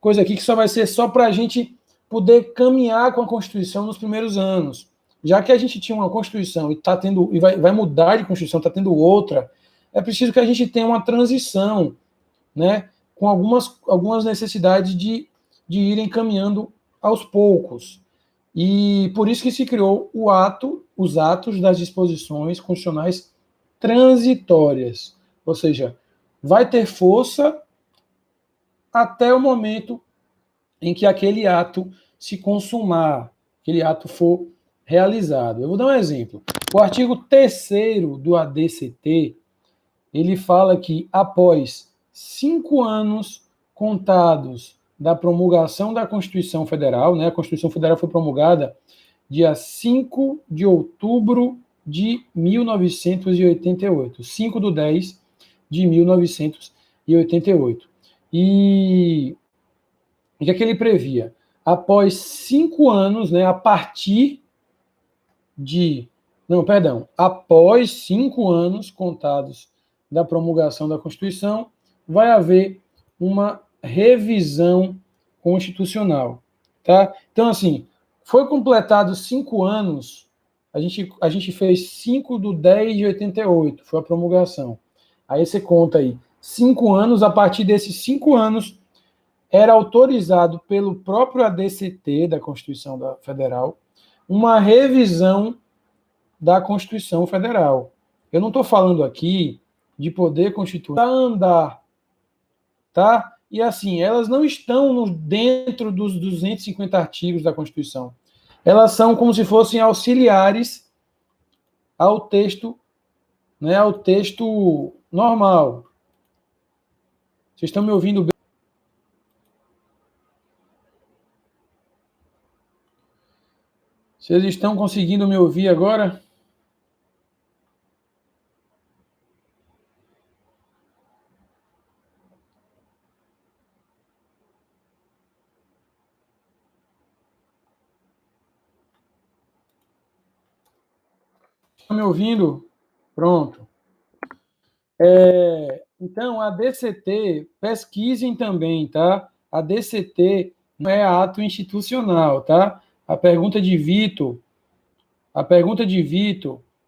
coisa aqui que só vai ser só para a gente poder caminhar com a Constituição nos primeiros anos. já que a gente tinha uma Constituição e vai mudar de Constituição, está tendo outra, é preciso que a gente tenha uma transição, né, com algumas necessidades de irem caminhando aos poucos. E por isso que se criou os atos das disposições constitucionais transitórias, ou seja, vai ter força até o momento em que aquele ato se consumar, aquele ato for realizado. Eu vou dar um exemplo. O artigo 3º do ADCT, ele fala que após 5 anos contados da promulgação da Constituição Federal, né, a Constituição Federal foi promulgada dia 5 de outubro de 1988, 5/10 de 1988. E o que é que ele previa? Após 5 anos, né, após 5 anos contados da promulgação da Constituição, vai haver uma revisão constitucional, tá? Então, assim, foi completado 5 anos, a gente fez 5/10 de 88, foi a promulgação. Aí você conta aí, 5 anos, a partir desses 5 anos, era autorizado pelo próprio ADCT, da Constituição Federal, uma revisão da Constituição Federal. Eu não estou falando aqui de poder constituir para andar, tá? E assim, elas não estão dentro dos 250 artigos da Constituição. Elas são como se fossem auxiliares ao texto, né, ao texto normal. Vocês estão me ouvindo bem? Vocês estão conseguindo me ouvir agora? Estão me ouvindo? Pronto. Então, a DCT, pesquisem também, tá? A DCT não é ato institucional, tá? A pergunta de Vitor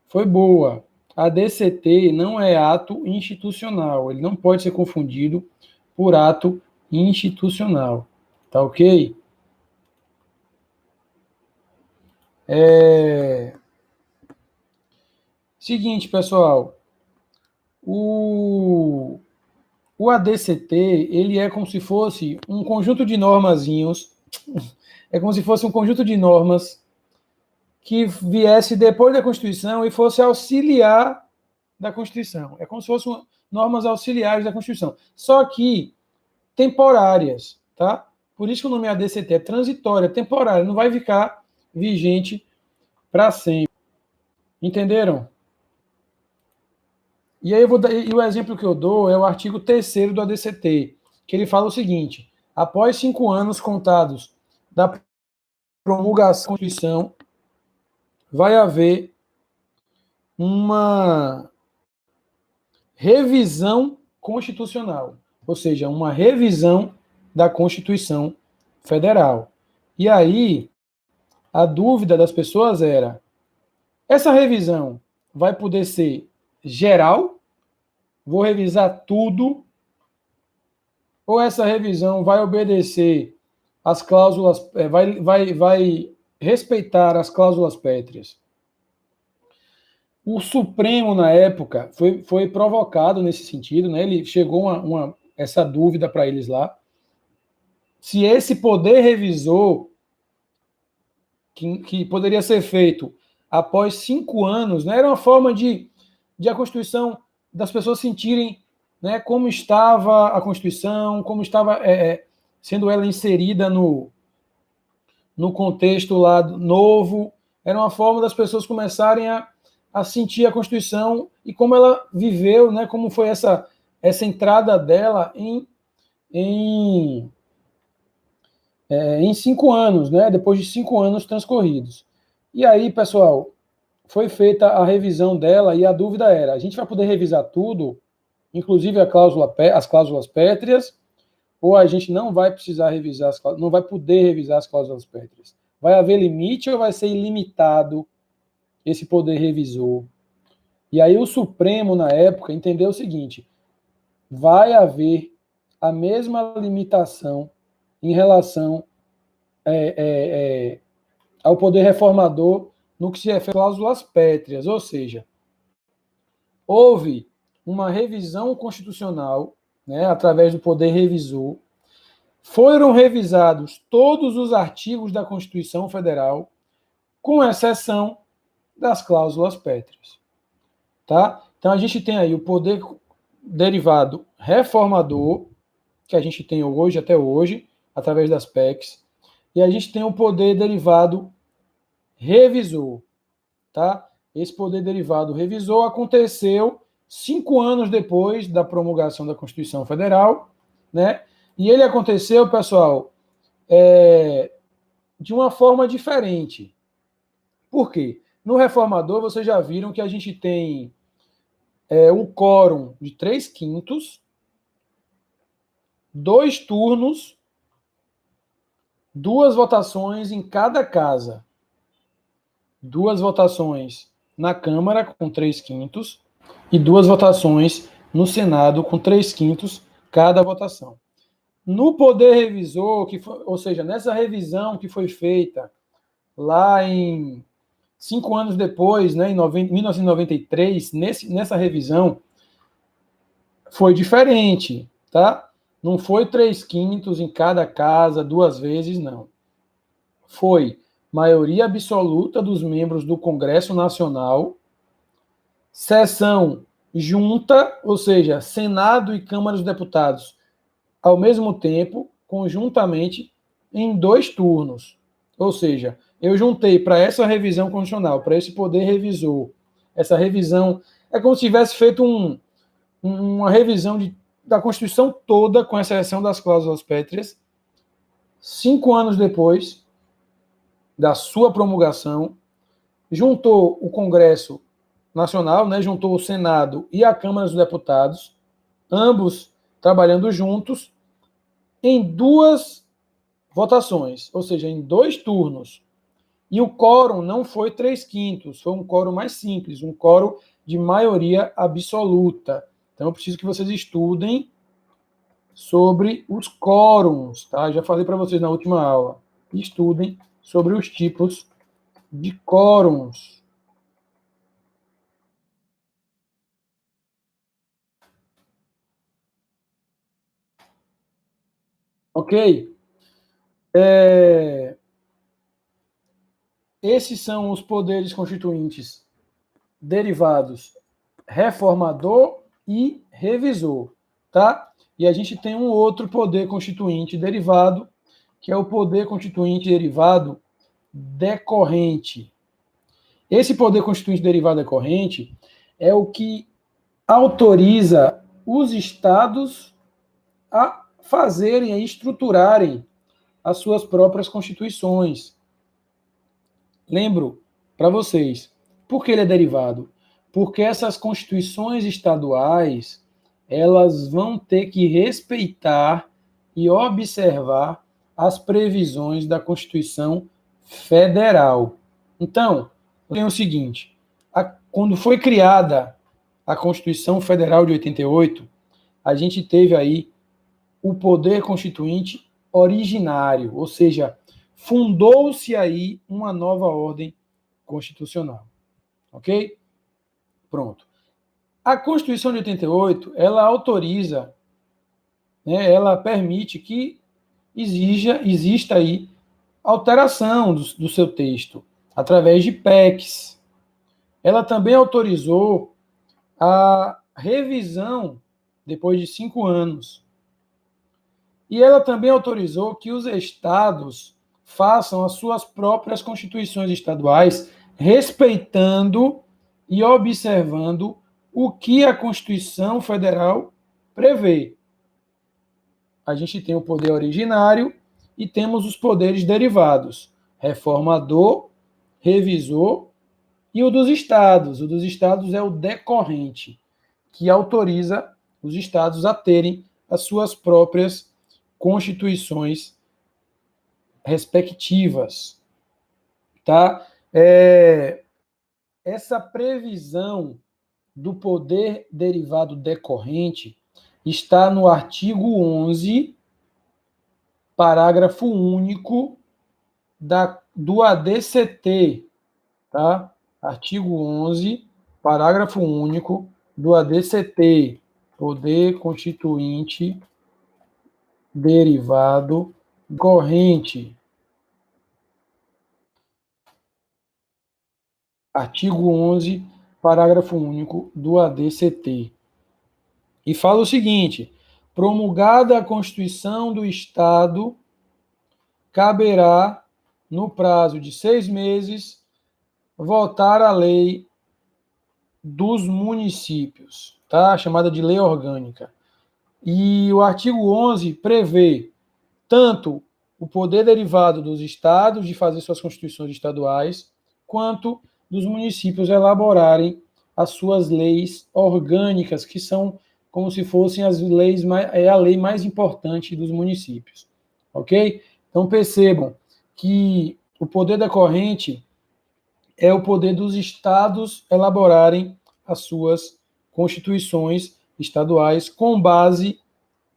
foi boa. A DCT não é ato institucional, ele não pode ser confundido por ato institucional, tá ok? Seguinte, pessoal, o ADCT, ele é como se fosse um conjunto de normazinhos, é como se fosse um conjunto de normas que viesse depois da Constituição e fosse auxiliar da Constituição. É como se fossem normas auxiliares da Constituição, só que temporárias, tá? Por isso que o nome ADCT é transitória, temporária, não vai ficar vigente para sempre. Entenderam? E aí o exemplo que eu dou é o artigo 3º do ADCT, que ele fala o seguinte: após 5 anos contados da promulgação da Constituição, vai haver uma revisão constitucional, ou seja, uma revisão da Constituição Federal. E aí, a dúvida das pessoas era: essa revisão vai poder ser geral? Vou revisar tudo? Ou essa revisão vai obedecer às cláusulas, vai respeitar as cláusulas pétreas? O Supremo, na época, foi provocado nesse sentido, né? Ele chegou essa dúvida para eles lá. Se esse poder revisor, que poderia ser feito após 5 anos, né? Era uma forma de a Constituição, das pessoas sentirem, né, como estava a Constituição, como estava sendo ela inserida no contexto lá novo. Era uma forma das pessoas começarem a sentir a Constituição e como ela viveu, né, como foi essa entrada dela em 5 anos, né, depois de 5 anos transcorridos. E aí, pessoal, foi feita a revisão dela e a dúvida era: a gente vai poder revisar tudo, inclusive as cláusulas pétreas, ou a gente não vai precisar revisar não vai poder revisar as cláusulas pétreas? Vai haver limite ou vai ser ilimitado esse poder revisor. E aí o Supremo, na época, entendeu o seguinte: vai haver a mesma limitação em relação ao poder reformador no que se refere a cláusulas pétreas, ou seja, houve uma revisão constitucional, né, através do poder revisor, foram revisados todos os artigos da Constituição Federal, com exceção das cláusulas pétreas. Tá? Então a gente tem aí o poder derivado reformador, que a gente tem hoje, até hoje, através das PECs, e a gente tem o poder derivado revisor. Tá? Esse poder derivado revisor aconteceu 5 anos depois da promulgação da Constituição Federal, né? E ele aconteceu, pessoal, de uma forma diferente. Por quê? No reformador, vocês já viram que a gente tem um quórum de 3/5, 2 turnos, 2 votações em cada casa. 2 votações na Câmara, com 3/5, e 2 votações no Senado, com 3/5 cada votação. No poder revisor, ou seja, nessa revisão que foi feita lá em 5 anos depois, né, em 1993, nessa revisão, foi diferente, tá? Não foi 3/5 em cada casa, 2 vezes, não. Foi maioria absoluta dos membros do Congresso Nacional, sessão junta, ou seja, Senado e Câmara dos Deputados, ao mesmo tempo, conjuntamente, em 2 turnos. Ou seja, eu juntei para essa revisão constitucional, para esse poder revisor, essa revisão, é como se tivesse feito uma revisão da Constituição toda, com exceção das cláusulas pétreas, 5 anos depois da sua promulgação, juntou o Congresso Nacional, né, juntou o Senado e a Câmara dos Deputados, ambos trabalhando juntos, em 2 votações, ou seja, em 2 turnos. E o quórum não foi 3/5, foi um quórum mais simples, um quórum de maioria absoluta. Então eu preciso que vocês estudem sobre os quórums, tá? Já falei para vocês na última aula. Estudem sobre os tipos de quórums. Ok? Esses são os poderes constituintes derivados reformador e revisor, tá? E a gente tem um outro poder constituinte derivado, que é o poder constituinte derivado decorrente. Esse poder constituinte derivado decorrente é o que autoriza os estados a fazerem, a estruturarem as suas próprias constituições. Lembro para vocês, por que ele é derivado? Porque essas constituições estaduais, elas vão ter que respeitar e observar as previsões da Constituição Federal. Então, tem o seguinte, quando foi criada a Constituição Federal de 88, a gente teve aí o poder constituinte originário, ou seja, fundou-se aí uma nova ordem constitucional. Ok? Pronto. A Constituição de 88, ela autoriza, né, ela permite que exista aí alteração do seu texto, através de PECs. Ela também autorizou a revisão depois de 5 anos. E ela também autorizou que os estados façam as suas próprias constituições estaduais, respeitando e observando o que a Constituição Federal prevê. A gente tem o poder originário e temos os poderes derivados, reformador, revisor e o dos estados. O dos estados é o decorrente, que autoriza os estados a terem as suas próprias constituições respectivas. Tá? essa previsão do poder derivado decorrente está no artigo 11, parágrafo único do ADCT, tá? Artigo 11, parágrafo único do ADCT, poder constituinte derivado corrente. Artigo 11, parágrafo único do ADCT. E fala o seguinte: promulgada a Constituição do Estado, caberá, no prazo de 6 meses, votar a lei dos municípios, tá? Chamada de lei orgânica. E o artigo 11 prevê tanto o poder derivado dos estados de fazer suas constituições estaduais, quanto dos municípios elaborarem as suas leis orgânicas, que são como se fossem as leis, é a lei mais importante dos municípios. Ok? Então percebam que o poder decorrente é o poder dos estados elaborarem as suas constituições estaduais com base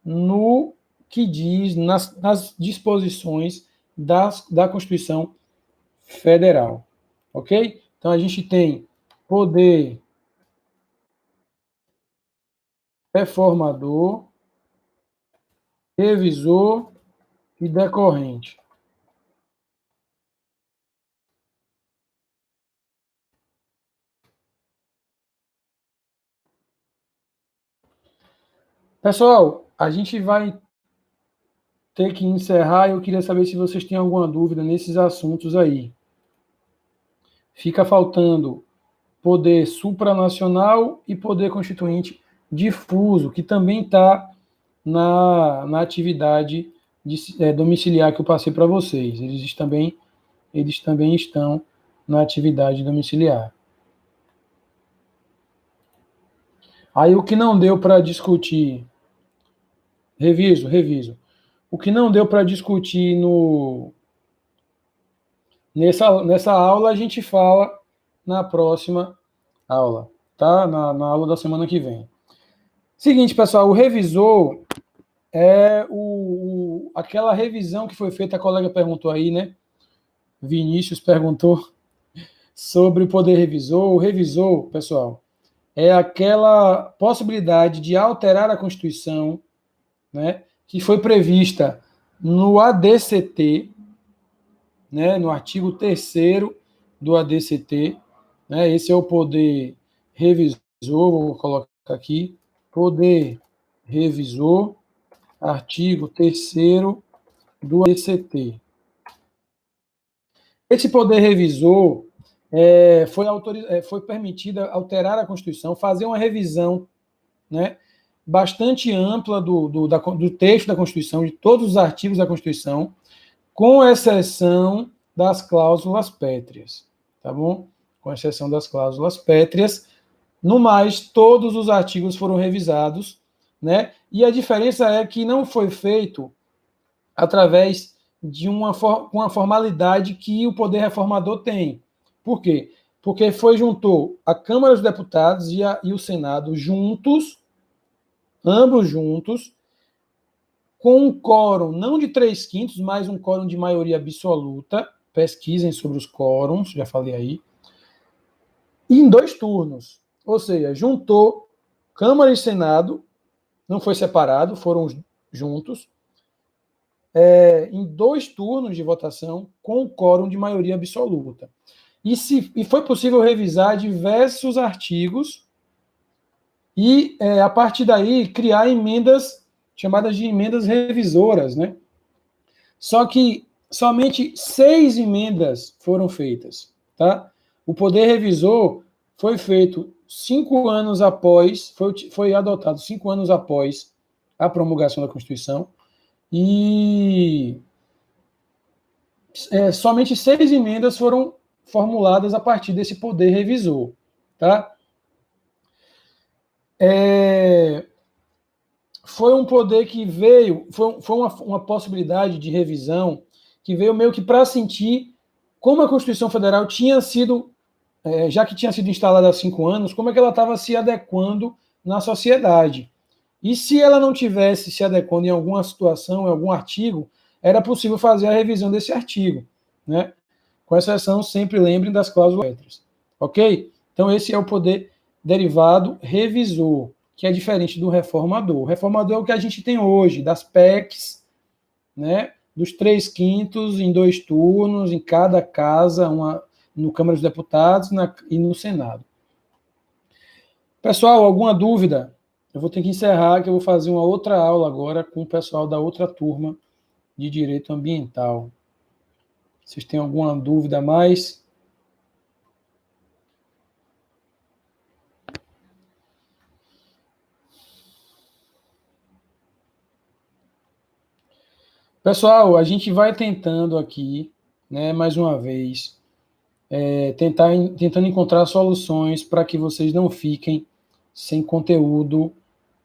no que diz nas disposições da Constituição Federal. Ok? Então a gente tem poder reformador, revisor e decorrente. Pessoal, a gente vai ter que encerrar. Eu queria saber se vocês têm alguma dúvida nesses assuntos aí. Fica faltando poder supranacional e poder constituinte difuso, que também está na atividade domiciliar que eu passei para vocês. Eles também estão na atividade domiciliar. Aí o que não deu para discutir, reviso. O que não deu para discutir nessa aula, a gente fala na próxima aula, tá? Na aula da semana que vem. Seguinte, pessoal, o revisor é aquela revisão que foi feita, a colega perguntou aí, né? Vinícius perguntou sobre o poder revisor. O revisor, pessoal, é aquela possibilidade de alterar a Constituição, né, que foi prevista no ADCT, né, no artigo 3º do ADCT, né, esse é o poder revisor, vou colocar aqui, poder revisor, artigo 3º do ADCT. Esse poder revisor foi permitida alterar a Constituição, fazer uma revisão, né, bastante ampla do texto da Constituição, de todos os artigos da Constituição, com exceção das cláusulas pétreas, tá bom? Com exceção das cláusulas pétreas. No mais, todos os artigos foram revisados, né? E a diferença é que não foi feito através de uma formalidade que o Poder Reformador tem. Por quê? Porque juntou a Câmara dos Deputados e o Senado juntos, ambos juntos, com um quórum não de 3/5, mas um quórum de maioria absoluta. Pesquisem sobre os quórums, já falei aí. E em 2 turnos. Ou seja, juntou Câmara e Senado, não foi separado, foram juntos, em 2 turnos de votação, com o quórum de maioria absoluta. E foi possível revisar diversos artigos e, a partir daí, criar emendas chamadas de emendas revisoras, né? Só que somente 6 emendas foram feitas, tá? O poder revisor foi feito 5 anos após, foi adotado 5 anos após a promulgação da Constituição, e somente 6 emendas foram formuladas a partir desse poder revisor, tá? Foi um poder que veio, foi uma possibilidade de revisão que veio meio que para sentir como a Constituição Federal tinha sido já que tinha sido instalada há 5 anos, como é que ela estava se adequando na sociedade. E se ela não tivesse se adequando em alguma situação, em algum artigo, era possível fazer a revisão desse artigo, né? Com exceção, sempre lembrem das cláusulas, ok? Então, esse é o poder derivado revisor, que é diferente do reformador. O reformador é o que a gente tem hoje, das PECs, né? Dos 3/5 em 2 turnos, em cada casa, no Câmara dos Deputados e no Senado. Pessoal, alguma dúvida? Eu vou ter que encerrar, que eu vou fazer uma outra aula agora com o pessoal da outra turma de Direito Ambiental. Vocês têm alguma dúvida a mais? Pessoal, a gente vai tentando aqui, né, mais uma vez, tentando encontrar soluções para que vocês não fiquem sem conteúdo,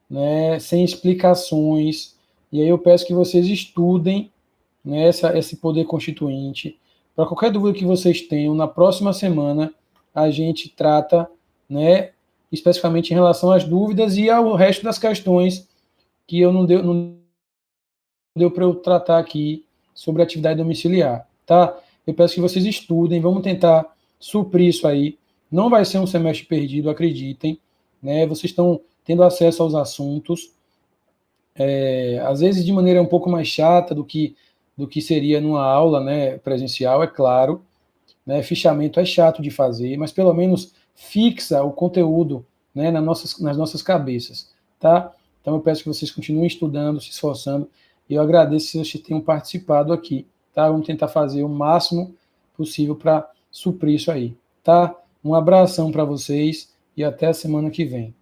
né, sem explicações. E aí eu peço que vocês estudem, né, esse poder constituinte. Para qualquer dúvida que vocês tenham, na próxima semana a gente trata, né, especificamente em relação às dúvidas e ao resto das questões que não deu para eu tratar aqui sobre atividade domiciliar, tá? Eu peço que vocês estudem, vamos tentar suprir isso aí. Não vai ser um semestre perdido, acreditem, né? Vocês estão tendo acesso aos assuntos, às vezes de maneira um pouco mais chata do que seria numa aula, né, presencial, é claro, né? Fichamento é chato de fazer, mas pelo menos fixa o conteúdo, né, nas nossas cabeças, tá? Então eu peço que vocês continuem estudando, se esforçando, e eu agradeço se vocês tenham participado aqui, tá? Vamos tentar fazer o máximo possível para suprir isso aí, tá? Um abração para vocês e até a semana que vem.